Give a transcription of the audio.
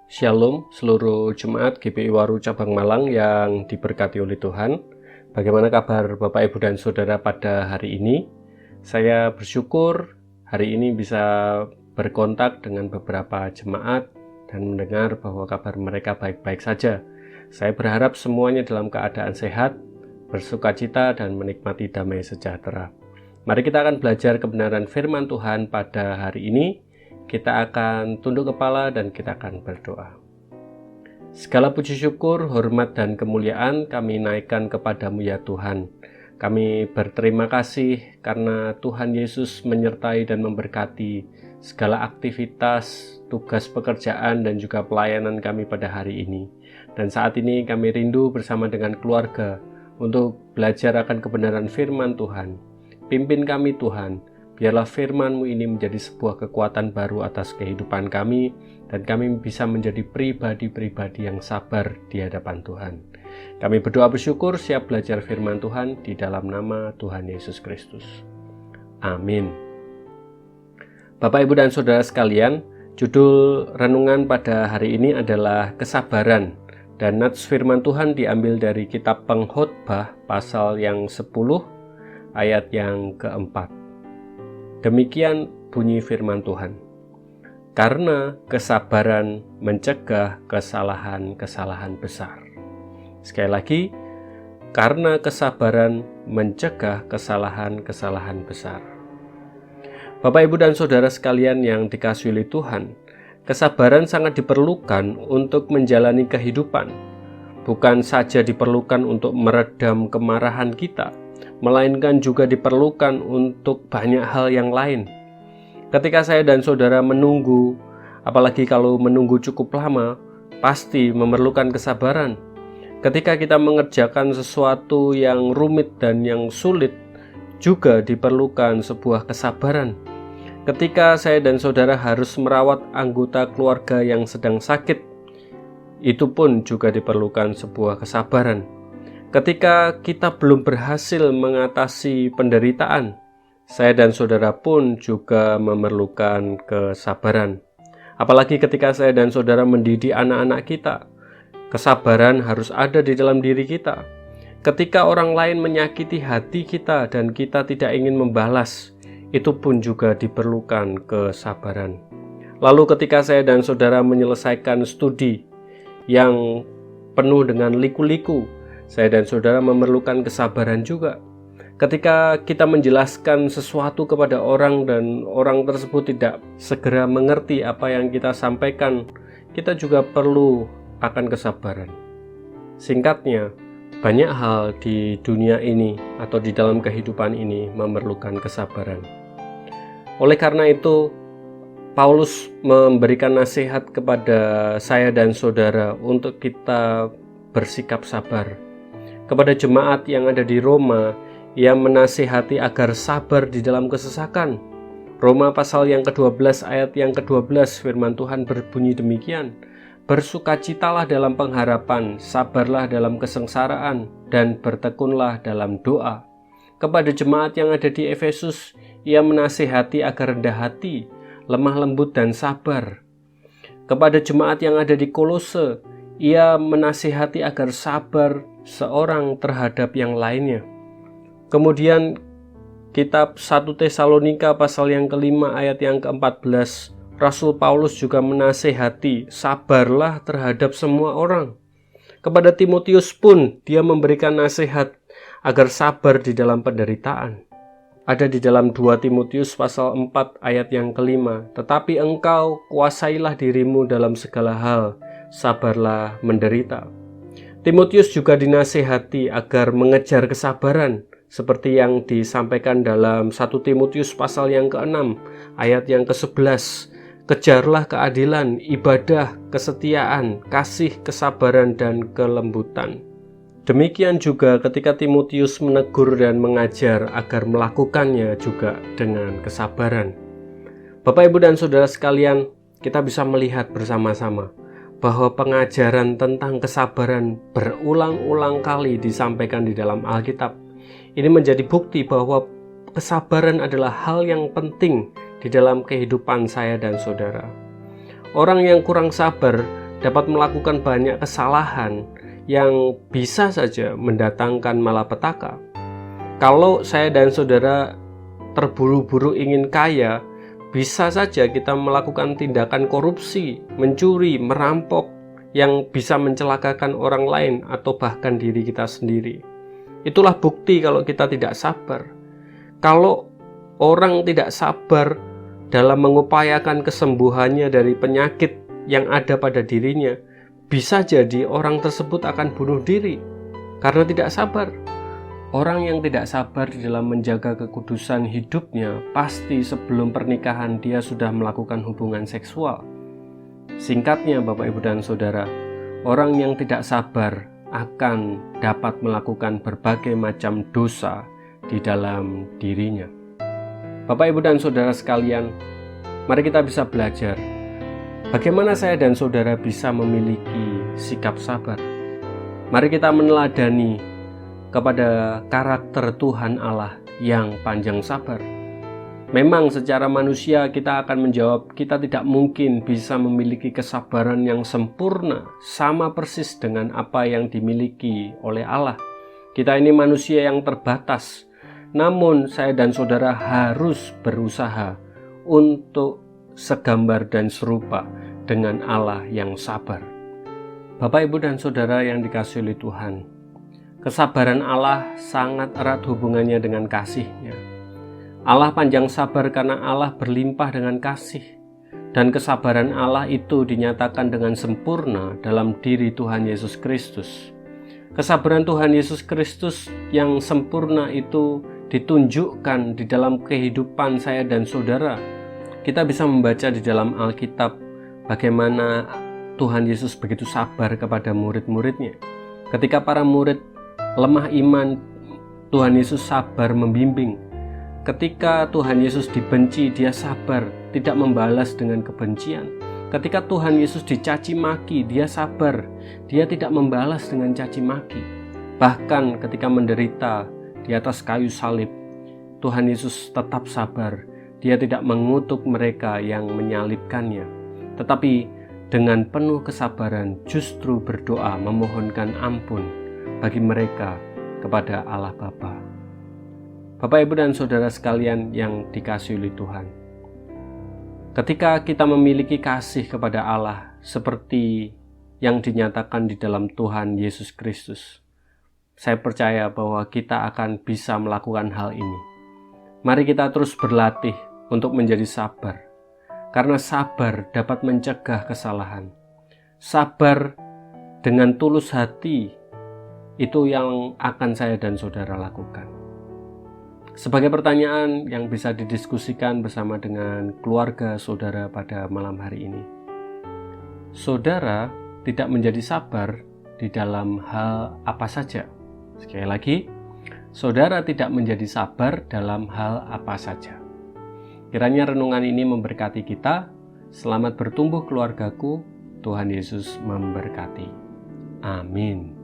Shalom seluruh jemaat GPI Waru Cabang Malang yang diberkati oleh Tuhan. Bagaimana kabar Bapak Ibu dan Saudara pada hari ini? Saya bersyukur hari ini bisa berkontak dengan beberapa jemaat dan mendengar bahwa kabar mereka baik-baik saja. Saya berharap semuanya dalam keadaan sehat, bersukacita dan menikmati damai sejahtera. Mari kita akan belajar kebenaran firman Tuhan pada hari ini. Kita akan tunduk kepala dan kita akan berdoa. Segala puji syukur, hormat dan kemuliaan kami naikkan kepadamu ya Tuhan. Kami berterima kasih karena Tuhan Yesus menyertai dan memberkati segala aktivitas, tugas pekerjaan dan juga pelayanan kami pada hari ini. Dan saat ini kami rindu bersama dengan keluarga untuk belajar akan kebenaran firman Tuhan. Pimpin kami Tuhan. Biarlah firman-Mu ini menjadi sebuah kekuatan baru atas kehidupan kami, dan kami bisa menjadi pribadi-pribadi yang sabar di hadapan Tuhan. Kami berdoa bersyukur siap belajar firman Tuhan di dalam nama Tuhan Yesus Kristus. Amin. Bapak, Ibu, dan Saudara sekalian, judul renungan pada hari ini adalah kesabaran, dan nats firman Tuhan diambil dari kitab Pengkhotbah pasal yang 10 ayat yang keempat. Demikian bunyi firman Tuhan. Karena kesabaran mencegah kesalahan-kesalahan besar. Sekali lagi, karena kesabaran mencegah kesalahan-kesalahan besar. Bapak, Ibu, dan Saudara sekalian yang dikasihi oleh Tuhan, kesabaran sangat diperlukan untuk menjalani kehidupan. Bukan saja diperlukan untuk meredam kemarahan kita, melainkan juga diperlukan untuk banyak hal yang lain. Ketika saya dan saudara menunggu, apalagi kalau menunggu cukup lama, pasti memerlukan kesabaran. Ketika kita mengerjakan sesuatu yang rumit dan yang sulit, juga diperlukan sebuah kesabaran. Ketika saya dan saudara harus merawat anggota keluarga yang sedang sakit, itu pun juga diperlukan sebuah kesabaran. Ketika kita belum berhasil mengatasi penderitaan, saya dan saudara pun juga memerlukan kesabaran. Apalagi ketika saya dan saudara mendidik anak-anak kita, kesabaran harus ada di dalam diri kita. Ketika orang lain menyakiti hati kita dan kita tidak ingin membalas, itu pun juga diperlukan kesabaran. Lalu ketika saya dan saudara menyelesaikan studi yang penuh dengan liku-liku, saya dan saudara memerlukan kesabaran juga. Ketika kita menjelaskan sesuatu kepada orang dan orang tersebut tidak segera mengerti apa yang kita sampaikan, kita juga perlu akan kesabaran. Singkatnya, banyak hal di dunia ini atau di dalam kehidupan ini memerlukan kesabaran. Oleh karena itu, Paulus memberikan nasihat kepada saya dan saudara untuk kita bersikap sabar. Kepada jemaat yang ada di Roma, ia menasihati agar sabar di dalam kesesakan. Roma pasal yang ke-12 ayat yang ke-12 firman Tuhan berbunyi demikian. Bersukacitalah dalam pengharapan, sabarlah dalam kesengsaraan, dan bertekunlah dalam doa. Kepada jemaat yang ada di Efesus, ia menasihati agar rendah hati, lemah lembut dan sabar. Kepada jemaat yang ada di Kolose, ia menasihati agar sabar seorang terhadap yang lainnya. Kemudian kitab 1 Tesalonika pasal yang ke-5 ayat yang ke-14, Rasul Paulus juga menasihati sabarlah terhadap semua orang. Kepada Timotius pun dia memberikan nasihat agar sabar di dalam penderitaan. Ada di dalam 2 Timotius pasal 4 ayat yang ke-5, tetapi engkau kuasailah dirimu dalam segala hal, sabarlah menderita. Timotius juga dinasihati agar mengejar kesabaran, seperti yang disampaikan dalam 1 Timotius pasal yang ke-6 ayat yang ke-11. Kejarlah keadilan, ibadah, kesetiaan, kasih, kesabaran, dan kelembutan. Demikian juga ketika Timotius menegur dan mengajar agar melakukannya juga dengan kesabaran. Bapak, Ibu, dan Saudara sekalian, kita bisa melihat bersama-sama bahwa pengajaran tentang kesabaran berulang-ulang kali disampaikan di dalam Alkitab. Ini menjadi bukti bahwa kesabaran adalah hal yang penting di dalam kehidupan saya dan saudara. Orang yang kurang sabar dapat melakukan banyak kesalahan yang bisa saja mendatangkan malapetaka. Kalau saya dan saudara terburu-buru ingin kaya, bisa saja kita melakukan tindakan korupsi, mencuri, merampok yang bisa mencelakakan orang lain atau bahkan diri kita sendiri. Itulah bukti kalau kita tidak sabar. Kalau orang tidak sabar dalam mengupayakan kesembuhannya dari penyakit yang ada pada dirinya, bisa jadi orang tersebut akan bunuh diri karena tidak sabar. Orang yang tidak sabar di dalam menjaga kekudusan hidupnya, pasti sebelum pernikahan dia sudah melakukan hubungan seksual. Singkatnya Bapak Ibu dan Saudara, orang yang tidak sabar akan dapat melakukan berbagai macam dosa di dalam dirinya. Bapak Ibu dan Saudara sekalian, mari kita bisa belajar bagaimana saya dan saudara bisa memiliki sikap sabar. Mari kita meneladani kepada karakter Tuhan Allah yang panjang sabar. Memang secara manusia kita akan menjawab, kita tidak mungkin bisa memiliki kesabaran yang sempurna sama persis dengan apa yang dimiliki oleh Allah. Kita ini manusia yang terbatas, namun saya dan saudara harus berusaha untuk segambar dan serupa dengan Allah yang sabar. Bapak, Ibu, dan saudara yang dikasihi oleh Tuhan, kesabaran Allah sangat erat hubungannya dengan kasih-Nya. Allah panjang sabar karena Allah berlimpah dengan kasih, dan kesabaran Allah itu dinyatakan dengan sempurna dalam diri Tuhan Yesus Kristus. Kesabaran Tuhan Yesus Kristus yang sempurna itu ditunjukkan di dalam kehidupan saya dan saudara. Kita bisa membaca di dalam Alkitab bagaimana Tuhan Yesus begitu sabar kepada murid-muridnya. Ketika para murid lemah iman, Tuhan Yesus sabar membimbing. Ketika Tuhan Yesus dibenci, dia sabar, tidak membalas dengan kebencian. Ketika Tuhan Yesus dicaci maki, dia sabar, dia tidak membalas dengan caci maki. Bahkan ketika menderita di atas kayu salib, Tuhan Yesus tetap sabar. Dia tidak mengutuk mereka yang menyalibkannya, tetapi dengan penuh kesabaran justru berdoa memohonkan ampun bagi mereka kepada Allah Bapa. Bapak, Ibu, dan saudara sekalian yang dikasihi oleh Tuhan, ketika kita memiliki kasih kepada Allah seperti yang dinyatakan di dalam Tuhan Yesus Kristus, saya percaya bahwa kita akan bisa melakukan hal ini. Mari kita terus berlatih untuk menjadi sabar, karena sabar dapat mencegah kesalahan. Sabar dengan tulus hati, itu yang akan saya dan saudara lakukan. Sebagai pertanyaan yang bisa didiskusikan bersama dengan keluarga saudara pada malam hari ini, saudara tidak menjadi sabar di dalam hal apa saja? Sekali lagi, saudara tidak menjadi sabar dalam hal apa saja. Kiranya renungan ini memberkati kita. Selamat bertumbuh keluargaku. Tuhan Yesus memberkati. Amin.